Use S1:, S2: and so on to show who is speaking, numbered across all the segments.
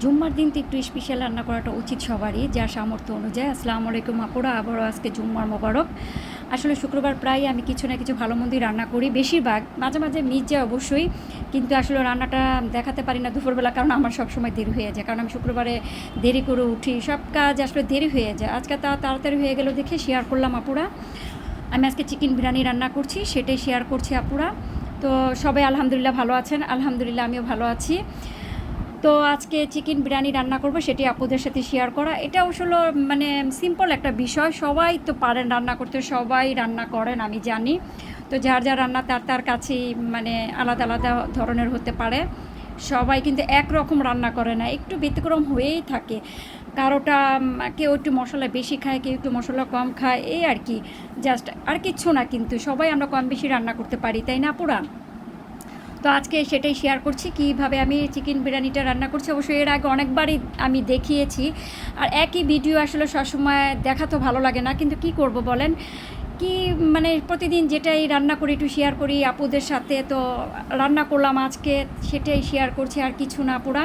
S1: জুম্মার দিন তো একটু স্পেশাল রান্না করাটা উচিত সবারই, যার সামর্থ্য অনুযায়ী। আসসালামু আলাইকুম আপুরা, আবারও আজকে জুম্মার মোবারক। আসলে শুক্রবার প্রায় আমি কিছু না কিছু ভালো মন্দই রান্না করি, বেশিরভাগ। মাঝে মাঝে মিস যায় অবশ্যই, কিন্তু আসলে রান্নাটা দেখাতে পারি না দুপুরবেলা, কারণ আমার সবসময় দেরি হয়ে যায়। কারণ আমি শুক্রবারে দেরি করে উঠি, সব কাজ আসলে দেরি হয়ে যায়। আজকে তাড়াতাড়ি হয়ে গেল দেখে শেয়ার করলাম আপুরা। আমি আজকে চিকেন বিরিয়ানি রান্না করছি, সেটাই শেয়ার করছি আপুরা। তো সবাই আলহামদুলিল্লাহ ভালো আছেন? আলহামদুলিল্লাহ আমিও ভালো আছি। তো আজকে চিকেন বিরিয়ানি রান্না করব, সেটি আপুদের সাথে শেয়ার করা। এটা আসলে মানে সিম্পল একটা বিষয়, সবাই তো পারেন রান্না করতে, সবাই রান্না করেন আমি জানি। তো যার যার রান্না তার তার কাছেই মানে আলাদা আলাদা ধরনের হতে পারে। সবাই কিন্তু একরকম রান্না করে না, একটু ব্যতিক্রম হয়েই থাকে। কারোটা কেউ একটু মশলা বেশি খায়, কেউ একটু মশলা কম খায়, এই আর কি। জাস্ট আর কিচ্ছু না, কিন্তু সবাই আমরা কম বেশি রান্না করতে পারি, তাই না পুরা? তো আজকে সেটাই শেয়ার করছি কীভাবে আমি চিকেন বিরিয়ানিটা রান্না করছি। অবশ্যই এর আগে অনেকবারই আমি দেখিয়েছি, আর একই ভিডিও আসলে সবসময় দেখা তো ভালো লাগে না, কিন্তু কি করব বলেন। কি মানে প্রতিদিন যেটাই রান্না করি একটু শেয়ার করি আপুদের সাথে। তো রান্না করলাম আজকে, সেটাই শেয়ার করছি, আর কিছু না পুরা।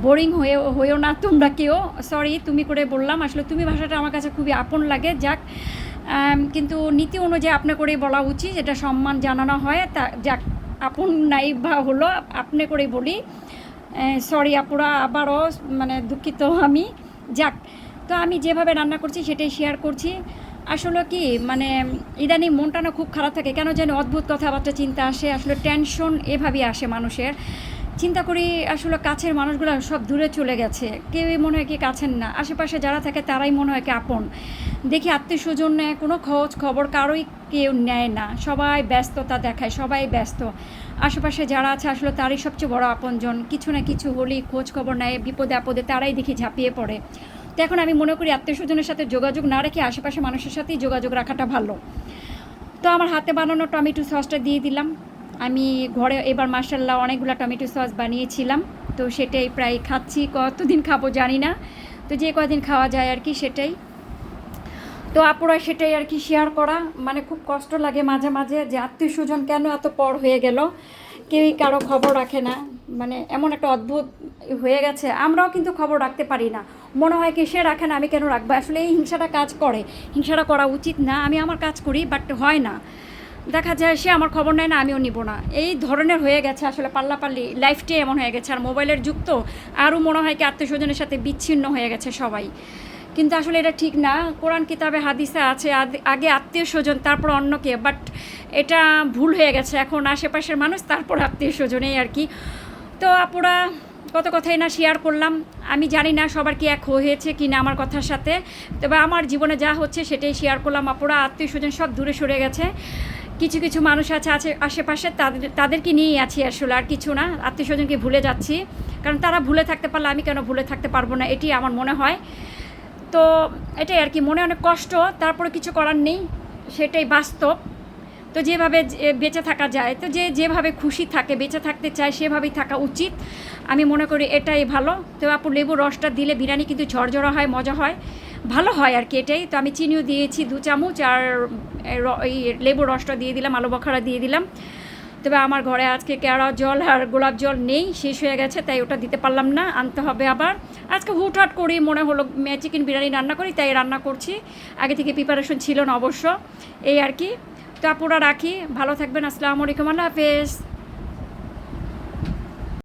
S1: বোরিং হয়েও না তোমরা কেউ, সরি তুমি করে বললাম, আসলে তুমি ভাষাটা আমার কাছে খুবই আপন লাগে। যাক, কিন্তু নীতি অনুযায়ী আপনি করেই বলা উচিত, এটা সম্মান জানানো হয়। তা যাক, আপন নাই বা হলো আপনি করেই বলি। সরি আপুরা, আবারও মানে দুঃখিত আমি। যাক, তো আমি যেভাবে রান্না করছি সেটাই শেয়ার করছি। আসলে কি মানে ইদানিং মনটা না খুব খারাপ থাকে, কেন জানি অদ্ভুত কথাবার্তা চিন্তা আসে, আসলে টেনশন এভাবেই আসে মানুষের। চিন্তা করি আসলে কাছের মানুষগুলো সব দূরে চলে গেছে, কেউই মনে হয় কি কাছের না। আশেপাশে যারা থাকে তারাই মনে হয় কি আপন। দেখি আত্মীয় স্বজন নেয়, কোনো খোঁজ খবর কারোই কেউ নেয় না, সবাই ব্যস্ততা দেখায়, সবাই ব্যস্ত। আশেপাশে যারা আছে আসলে তারই সবচেয়ে বড় আপনজন, কিছু না কিছু হলেই খোঁজ খবর নেয়, বিপদে আপদে তারাই দেখি ঝাঁপিয়ে পড়ে। তো এখন আমি মনে করি আত্মীয় স্বজনের সাথে যোগাযোগ না রেখে আশেপাশে মানুষের সাথেই যোগাযোগ রাখাটা ভালো। তো আমার হাতে বানানো টমেটো সসটা দিয়ে দিলাম। আমি ঘরে এবার মাশাআল্লাহ অনেকগুলো টমেটো সস বানিয়েছিলাম, তো সেটাই প্রায় খাচ্ছি। কতদিন খাবো জানি না, তো যে কদিন খাওয়া যায় আর কি সেটাই। তো আপুরা সেটাই আর কি শেয়ার করা। মানে খুব কষ্ট লাগে মাঝে মাঝে যে আত্মীয় স্বজন কেন এত পর হয়ে গেল, কেউই কারো খবর রাখে না। মানে এমন একটা অদ্ভুত হয়ে গেছে, আমরাও কিন্তু খবর রাখতে পারি না। মনে হয় কি সে রাখে না, আমি কেন রাখবো? আসলে এই হিংসাটা কাজ করে, হিংসাটা করা উচিত না। আমি আমার কাজ করি, বাট হয় না। দেখা যায় সে আমার খবর নেয় না, আমিও নিব না, এই ধরনের হয়ে গেছে আসলে। পাল্লাপাল্লি লাইফটাই এমন হয়ে গেছে, আর মোবাইলের যুগ তো আরও মনে হয় কি আত্মীয় স্বজনের সাথে বিচ্ছিন্ন হয়ে গেছে সবাই। কিন্তু আসলে এটা ঠিক না। কোরআন কিতাবে হাদিসে আছে আগে আত্মীয় স্বজন তারপর অন্যকে, বাট এটা ভুল হয়ে গেছে। এখন আশেপাশের মানুষ তারপর আত্মীয় স্বজনেই আর কি। তো আপুরা কত কথাই না শেয়ার করলাম। আমি জানি না সবার কি এক হয়েছে কি না আমার কথার সাথে, তবে আমার জীবনে যা হচ্ছে সেটাই শেয়ার করলাম আপুরা। আত্মীয় স্বজন সব দূরে সরে গেছে, কিছু কিছু মানুষ আছে আশেপাশে, তাদেরকে নিয়েই আছি আসলে, আর কিছু না। আত্মীয় স্বজনকে ভুলে যাচ্ছি, কারণ তারা ভুলে থাকতে পারলে আমি কেন ভুলে থাকতে পারবো না, এটি আমার মনে হয়। তো এটাই আর কি, মনে অনেক কষ্ট, তারপরে কিছু করার নেই, সেটাই বাস্তব। তো যেভাবে বেঁচে থাকা যায়, তো যেভাবে খুশি থাকে, বেঁচে থাকতে চায়, সেভাবেই থাকা উচিত। আমি মনে করি এটাই ভালো। তো আপু লেবু রসটা দিলে বিরিয়ানি কিন্তু ঝরঝরা হয়, মজা হয়, ভালো হয় আর কি, এটাই। তো আমি চিনিও দিয়েছি 2 চামচ, আর এই লেবু রসটা দিয়ে দিলাম, আলু বখরা দিয়ে দিলাম। তবে আমার ঘরে আজকে কেওড়া জল আর গোলাপ জল নেই, শেষ হয়ে গেছে, তাই ওটা দিতে পারলাম না, আনতে হবে আবার। আজকে হুটহাট করি মনে হলো চিকেন বিরিয়ানি রান্না করি, তাই রান্না করছি। আগে থেকে প্রিপারেশন ছিল না অবশ্য, এই আর কি। তো আপুরা রাখি, ভালো থাকবেন, আসসালামু আলাইকুম, আল্লাহ হাফেজ।